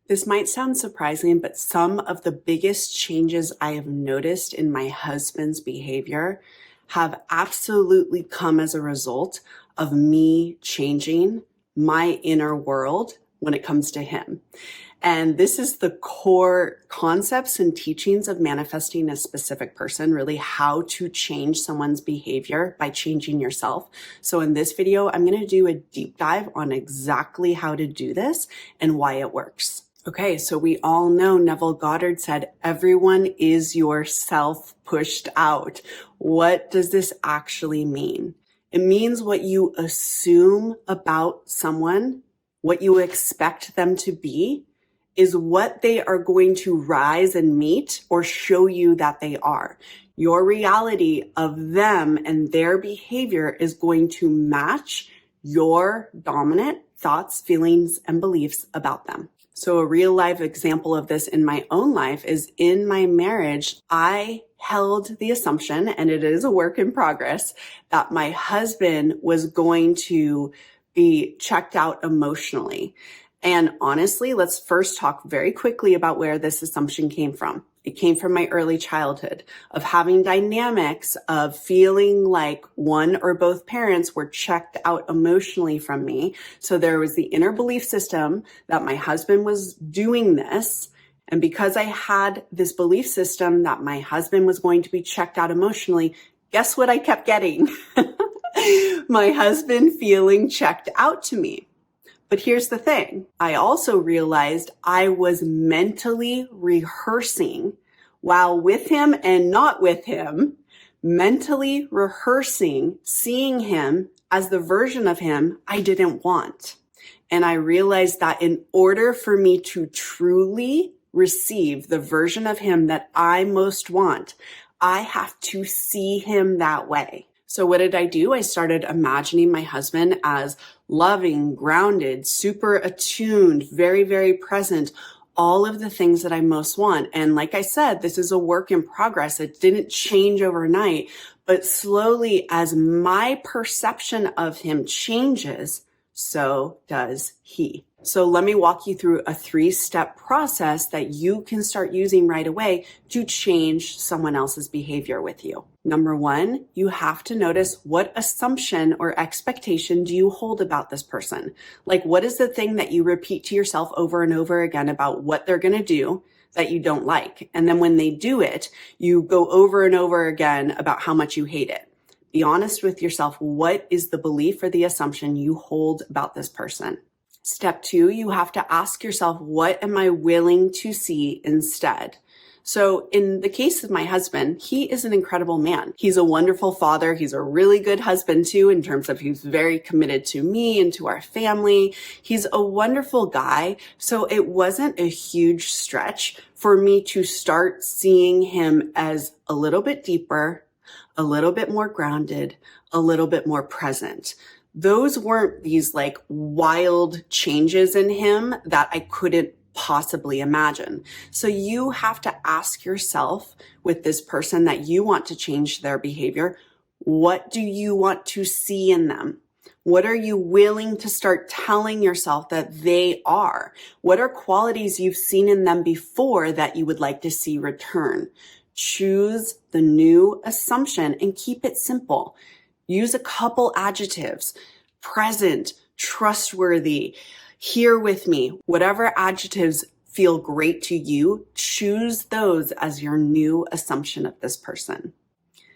This might sound surprising, but some of the biggest changes I have noticed in my husband's behavior have absolutely come as a result of me changing my inner world when it comes to him. And this is the core concepts and teachings of manifesting a specific person, really how to change someone's behavior by changing yourself. So in this video, I'm going to do a deep dive on exactly how to do this and why it works. Okay, so we all know Neville Goddard said, everyone is yourself pushed out. What does this actually mean? It means what you assume about someone, what you expect them to be, is what they are going to rise and meet or show you that they are. Your reality of them and their behavior is going to match your dominant thoughts, feelings, and beliefs about them. So a real life example of this in my own life is in my marriage, I held the assumption, and it is a work in progress, that my husband was going to be checked out emotionally. And honestly, let's first talk very quickly about where this assumption came from. It came from my early childhood of having dynamics of feeling like one or both parents were checked out emotionally from me. So there was the inner belief system that my husband was doing this. And because I had this belief system that my husband was going to be checked out emotionally, guess what I kept getting? My husband feeling checked out to me. But here's the thing. I also realized I was mentally rehearsing while with him and not with him, mentally rehearsing, seeing him as the version of him I didn't want. And I realized that in order for me to truly receive the version of him that I most want, I have to see him that way. So what did I do? I started imagining my husband as loving, grounded, super attuned, very, very present, all of the things that I most want. And like I said, this is a work in progress. It didn't change overnight, but slowly as my perception of him changes, so does he. So let me walk you through a 3-step process that you can start using right away to change someone else's behavior with you. Number 1, you have to notice what assumption or expectation do you hold about this person? Like, what is the thing that you repeat to yourself over and over again about what they're going to do that you don't like? And then when they do it, you go over and over again about how much you hate it. Be honest with yourself. What is the belief or the assumption you hold about this person? Step 2, you have to ask yourself, what am I willing to see instead? So in the case of my husband, he is an incredible man. He's a wonderful father. He's a really good husband too, in terms of he's very committed to me and to our family. He's a wonderful guy. So it wasn't a huge stretch for me to start seeing him as a little bit deeper, a little bit more grounded, a little bit more present. Those weren't these like wild changes in him that I couldn't possibly imagine. So you have to ask yourself with this person that you want to change their behavior, what do you want to see in them? What are you willing to start telling yourself that they are? What are qualities you've seen in them before that you would like to see return? Choose the new assumption and keep it simple. Use a couple adjectives: present, trustworthy, here with me. Whatever adjectives feel great to you, choose those as your new assumption of this person.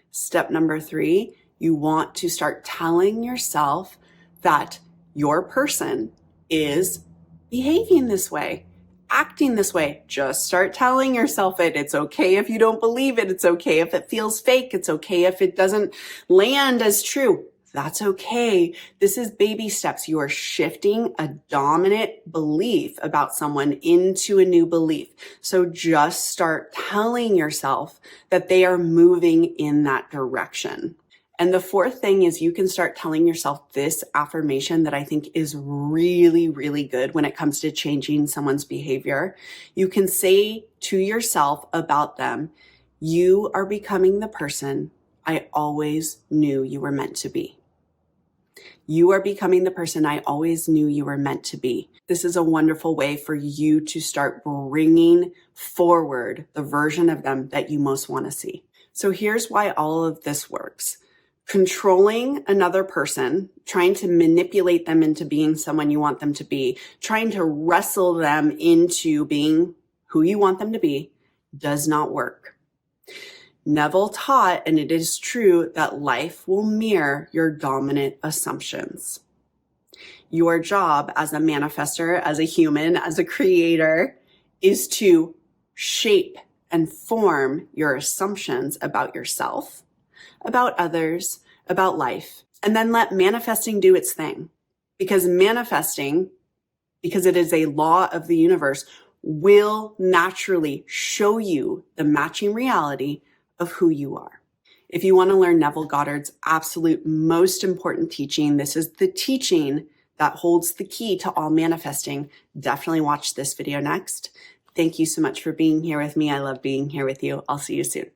Step number 3, you want to start telling yourself that your person is behaving this way, acting this way. Just start telling yourself it. It's okay if you don't believe it. It's okay if it feels fake. It's okay if it doesn't land as true. That's okay. This is baby steps. You are shifting a dominant belief about someone into a new belief. So just start telling yourself that they are moving in that direction. And the 4th thing is you can start telling yourself this affirmation that I think is really, really good when it comes to changing someone's behavior. You can say to yourself about them, you are becoming the person I always knew you were meant to be. You are becoming the person I always knew you were meant to be. This is a wonderful way for you to start bringing forward the version of them that you most want to see. So here's why all of this works. Controlling another person, trying to manipulate them into being someone you want them to be, trying to wrestle them into being who you want them to be, does not work. Neville taught, and it is true, that life will mirror your dominant assumptions. Your job as a manifester, as a human, as a creator, is to shape and form your assumptions about yourself, about others, about life, and then let manifesting do its thing. Because manifesting, because it is a law of the universe, will naturally show you the matching reality of who you are. If you want to learn Neville Goddard's absolute most important teaching, this is the teaching that holds the key to all manifesting. Definitely watch this video next. Thank you so much for being here with me. I love being here with you. I'll see you soon.